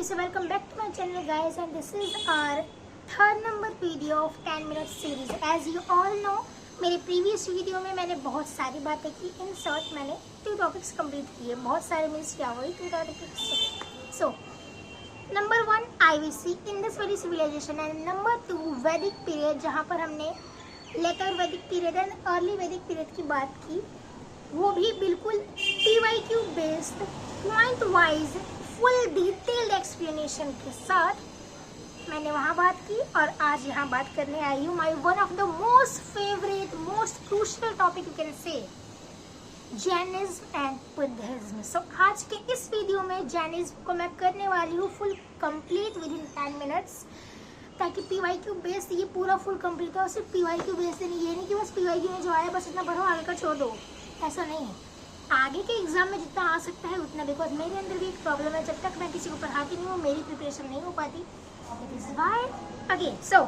Okay, so welcome back to my channel guys, and this is our third number video of 10 minute series. As you all know, मेरे previous video में मैंने बहुत सारी बातें की. In short मैंने 2 topics complete किए. बहुत सारे मीन्स क्या हुई 2 topics. So number 1 IVC Indus valley civilization and number 2 Vedic period, जहाँ पर हमने later Vedic period and early Vedic period की बात की. वो भी बिल्कुल PYQ based point wise full detailed explanation के साथ मैंने वहाँ बात की. और आज यहाँ बात करने आई हूँ my one of the most favourite most crucial topic you can say, Jainism and Buddhism. So आज के इस वीडियो में जैनिज्म को मैं करने वाली हूँ full complete with in 10 minutes, ताकि PYQ बेस्ड ये पूरा फुल कंप्लीट हो. सिर्फ PYQ बेस्ड नहीं, ये नहीं कि बस PYQ में जो आया बस इतना पढ़ो आगे का छोड़ दो, ऐसा नहीं है. आगे के एग्जाम में जितना आ सकता है उतना, बिकॉज मेरे अंदर भी एक प्रॉब्लम है, जब तक मैं किसी को पढ़ाती नहीं हूँ मेरी प्रिपरेशन नहीं हो पाती. It is why again. So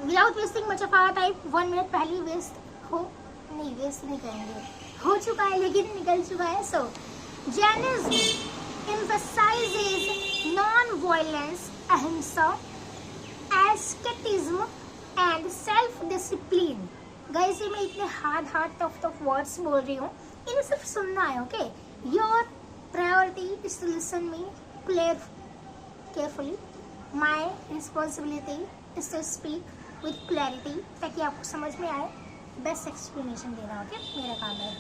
without wasting much of our time, 1 minute पहले वेस्ट नहीं करेंगे, हो चुका है लेकिन निकल चुका है. सो जैनिज्म emphasizes non-violence, अहिंसा, asceticism and self-discipline. गाइस ये मैं इतने हार्ड टफ वर्ड्स बोल रही हूँ, इन्हें सिर्फ सुनना है. Okay, your priority is to listen me carefully. My responsibility is to speak with clarity, ताकि आपको समझ में आए. बेस्ट एक्सप्लेनेशन देना. ओके, मेरा काम है.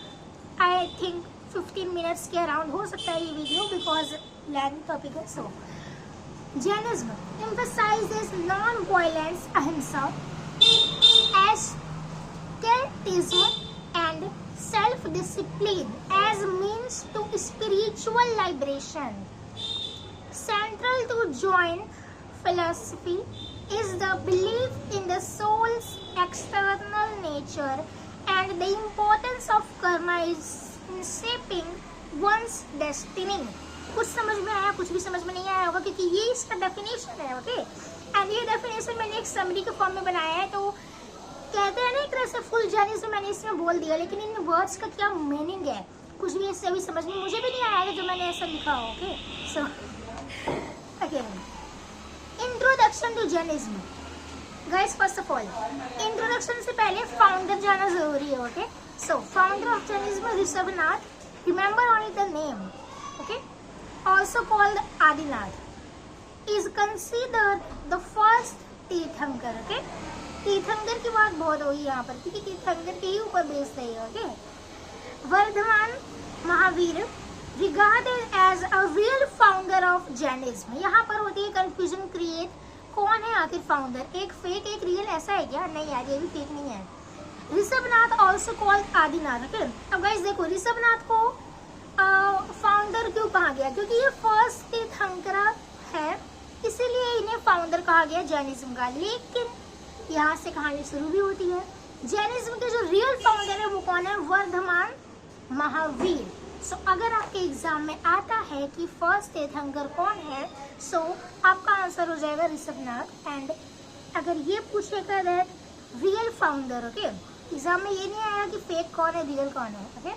आई थिंक 15 मिनट्स के अराउंड हो सकता है ये वीडियो, बिकॉज लैंड टॉपिक है. सो Jainism emphasizes non-violence, ahimsa, asceticism and self-discipline as means to spiritual liberation. Central to Jain philosophy is the belief in the soul's external nature and the importance of karma is in shaping one's destiny. कुछ समझ में आया, कुछ भी समझ में नहीं आया होगा, क्योंकि ये इसका डेफिनेशन है. ओके, एंड ये डेफिनेशन मैंने एक समरी के फॉर्म में बनाया है. तो कहते हैं ना एक तरह से फुल जर्नी मैंने इसमें बोल दिया, लेकिन इन वर्ड्स का क्या मीनिंग है कुछ भी इससे अभी समझ में मुझे भी नहीं आया जो मैंने ऐसा लिखा हो. Okay, so again introduction to Jainism. Guys first of all introduction से पहले फाउंडर जाना जरूरी है. Okay, so founder of Jainism Rishabhanath. Remember only the name. Okay, also called Adinath, is considered the first tirthankara. Okay, tirthankara की बात बहुत होगी यहाँ पर, क्योंकि तीर्थंकर के ही ऊपर बेस्ड है. Okay, Vardhaman Mahavir regarded as a real founder of Jainism. यहाँ पर होती है कंफ्यूजन क्रिएट, कौन है आखिर फाउंडर, एक फेक एक रियल, ऐसा है क्या? नहीं यार, ये भी फेक नहीं है. Rishabhanath also called Adinath. Okay, अब गाइस देखो ऋषभनाथ को फाउंडर क्यों कहा गया, क्योंकि ये फर्स्ट तीर्थंकर है, इसीलिए इन्हें फाउंडर कहा गया जैनिज्म का. लेकिन यहाँ से कहानी शुरू भी होती है. जैनिज्म के जो रियल फाउंडर है वो कौन है? वर्धमान महावीर. सो अगर आपके एग्जाम में आता है कि फर्स्ट तीर्थंकर कौन है, सो आपका आंसर हो जाएगा ऋषभनाथ. एंड अगर ये पूछेगा that real founder, okay, exam में ये नहीं आया कि फेक कौन है रियल कौन है. ओके,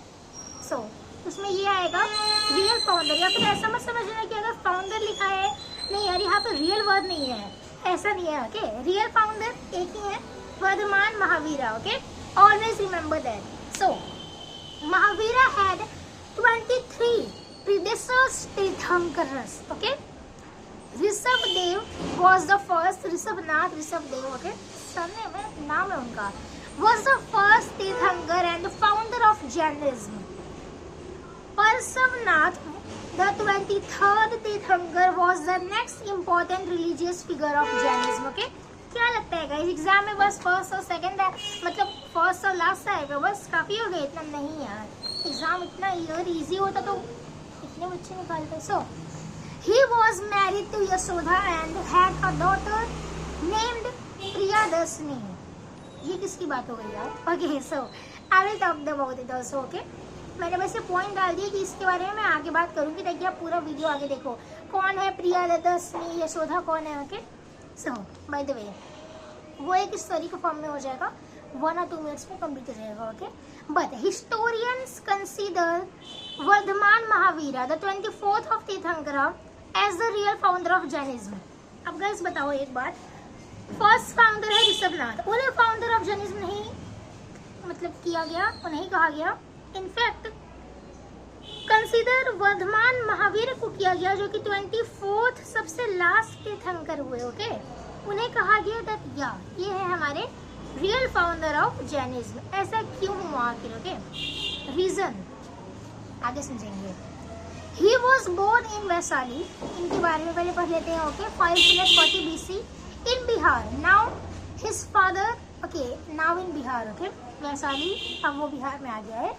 सो उसमें ये आएगा रियल फाउंडर. या फिर ऐसा मत समझना कि अगर फाउंडर लिखा है, नहीं यार यहाँ पे रियल वर्ड नहीं है, ऐसा नहीं है. ओके, रियल फाउंडर एक ही है, Vardhaman Mahavira. Okay, always remember that. So Mahavira had 23 predecessors tirthankars. Okay, Rishabhdev was the first. Rishabhnath Rishabhdev, okay, surname है, नाम है उनका, was the first तीर्थंकर and the founder of Jainism. Parsavnath, the 23rd Tirthankar, was the next important religious figure of Jainism. Okay, क्या लगता है guys exam में बस फर्स्ट और सेकंड है, मतलब फर्स्ट और लास्ट आएगा, बस काफी हो गया? इतना नहीं यार, एग्जाम इतना इजी होता तो इतने बच्चे निकालते. सो he was married to Yashoda and had a daughter named Priyadashini. ये किसकी बात हो गई यार? Okay, so I will talk about it also. Okay, मैंने वैसे पॉइंट डाल दिया कि इसके बारे में मैं आगे बात करूंगी, ताकि आप पूरा वीडियो आगे देखो. कौन है प्रियदर्शनी, यशोदा कौन है? Okay, so by the way वो एक स्टोरी के फॉर्म में हो जाएगा, 1 or 2 मिनट्स में कंप्लीट हो जाएगा. Okay, but historians consider Vardhaman Mahavira the 24th of Tirthankara as the real founder of Jainism. अब गाइस बताओ एक बात, फर्स्ट फाउंडर है ऋषभनाथ, उन्हें फाउंडर ऑफ जैनिज्म नहीं मतलब किया गया, उन्हें कहा गया। इनफैक्ट कंसीडर वर्धमान महावीर को किया गया, जो कि 24th सबसे लास्ट तीर्थंकर हुए। ओके, उन्हें कहा गया दैट या ये है हमारे रियल फाउंडर ऑफ जैनिज्म। ऐसा क्यों हुआ आखिर? ओके, रीजन आगे समझेंगे। He was born in Vaishali, इनके बारे में पहले पढ़ लेते हैं। Okay, 540 BC in Bihar. Now his father, okay, now in Bihar. Okay, Vaishali अब वो बिहार में आ गया है।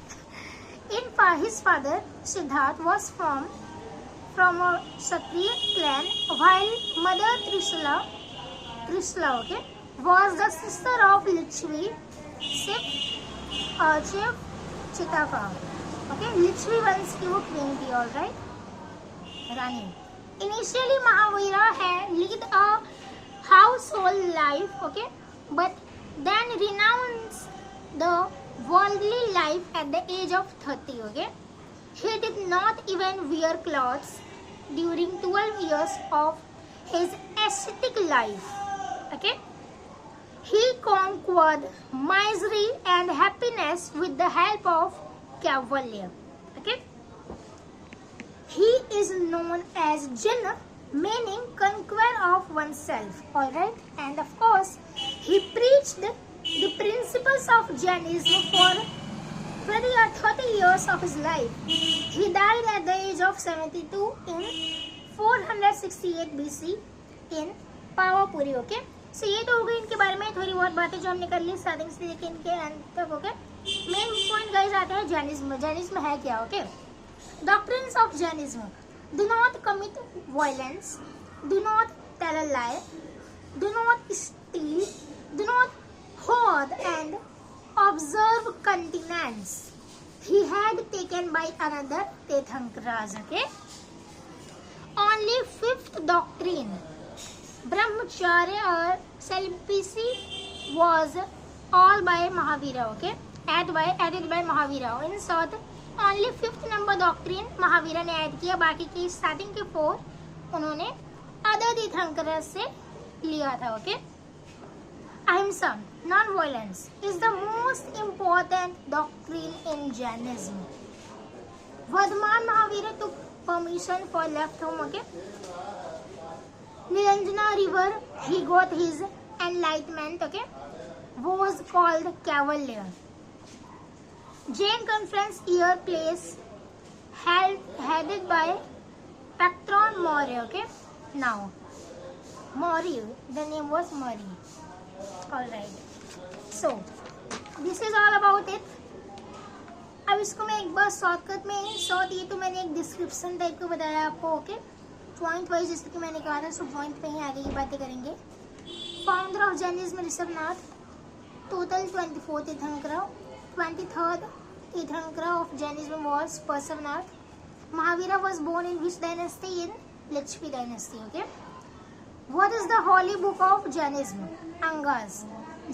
His father Siddharth was from a Kshatriya clan, while mother Trishula, okay, was the sister of Lichvi, Chief Chitaka. Okay, Lichvi वंश की वो queen थी, all right, Rani. Initially Mahavira had lived a household life, okay, but then renounced the worldly life at the age of 30. Okay, he did not even wear clothes during 12 years of his ascetic life. Okay, he conquered misery and happiness with the help of Kaivalya. Okay, he is known as Jin, meaning conqueror of oneself. All right, and of course he preached the principles of Jainism for 30 years of his life. He died at the age of 72 in 468 BC in Pavapuri. Okay, so ये तो हो गई इनके बारे में थोड़ी बहुत बातें जो हमने कर ली स्टार्टिंग से लेकर इनके एंड तक। ओके, मेन पॉइंट गाइस आता है जैनिज्म। जैनिज्म है क्या? Okay, doctrines of Jainism: do not commit violence, do not tell a lie, do not steal, do not hoard and observe continence. He had taken by another Tirthankaras. Okay, only fifth doctrine, Brahmacharya or celibacy, was all by Mahavira. Okay, added by Mahavira. In short, only fifth number doctrine Mahavira ने add किया, बाकी की starting के 4 उन्होंने other tirthankaras से लिया था। Okay, Ahimsa, non-violence, is the most important doctrine in Jainism. Vardhaman Mahavira took permission for left home. Okay, Niranjana river, he got his enlightenment. Okay, was called Kaivalya. Jain conference year place headed by Patron Maurya. Okay, now Maurya, the name was Maurya. Alright, so this is all about it. अब इसको मैं एक बार shortcut में ये तो मैंने एक description type को बताया आपको। ओके, पॉइंट वाइज जैसे कि मैंने कहा था, सो पॉइंट पे ही आगे की बातें करेंगे। Founder of Jainism Rishabhanath, total 24 tirthankara, 23rd tirthankara of Jainism was Parshvanath. Mahavira was born in which dynasty? In Lichvi dynasty. Okay, what is the holy book of Jainism? Angas.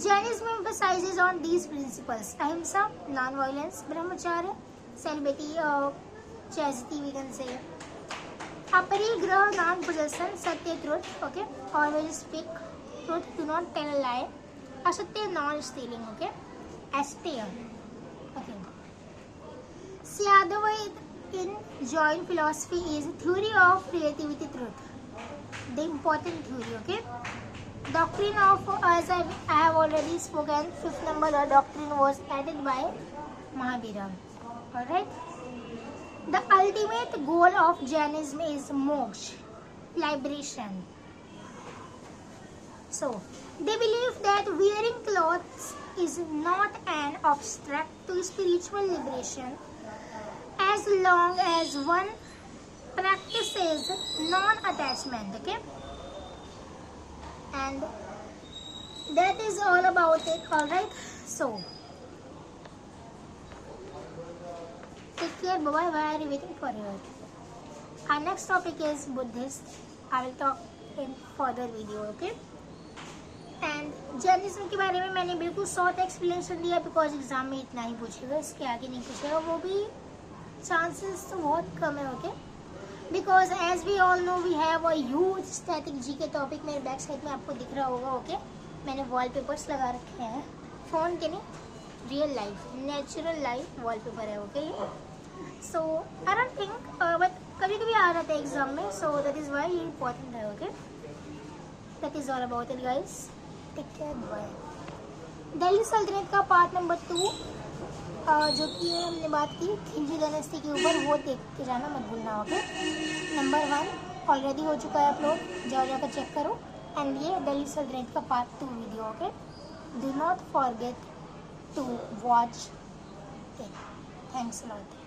Jainism emphasizes on these principles: ahimsa, non-violence; brahmacharya, celibacy, chastity, we can say; aparigraha, non-possession; satya, truth. Okay, always speak truth, do not tell a lie; asatya, non-stealing. Okay, asteya. Okay, Syadavaid in Jain philosophy is theory of relativity truth, the important theory. Okay, doctrine of, as I have already spoken, 5th number the doctrine was added by Mahavira. All right, the ultimate goal of Jainism is moksha, liberation. So they believe that wearing clothes is not an obstacle to spiritual liberation as long as one practices non-attachment. Okay, and that is all about it. All right, so take care, bye bye, I am waiting for you. Our next topic is Buddhist. I will talk in further video. Okay, and journalism के बारे में मैंने बिल्कुल short explanation दिया because exam में इतना ही पूछेगा, इसके आगे नहीं पूछेगा, वो भी चांसेस तो बहुत कम है। Okay, because as we all know we have a huge static G K topic मेरे बैक साइड में आपको दिख रहा होगा. ओके मैंने वॉलपेपर्स लगा रखे हैं, फ़ोन के नहीं, real life natural life wallpaper है. Okay so I don't think but कभी कभी आ रहा था एग्जाम में, सो दैट इज़ वाई ये इम्पोर्टेंट है. Okay that is all about it guys. Take care, bye. Delhi सल्तनत का पार्ट नंबर 2 जो कि हमने बात की खिलजी डायनेस्टी के ऊपर, वो देख के जाना मत भूलना. ओके नंबर 1 ऑलरेडी हो चुका है अपलोड, जाओ जाकर चेक करो. एंड ये दिल्ली सल्तनत का part 2 video. Okay do not forget to watch it. Thanks a lot.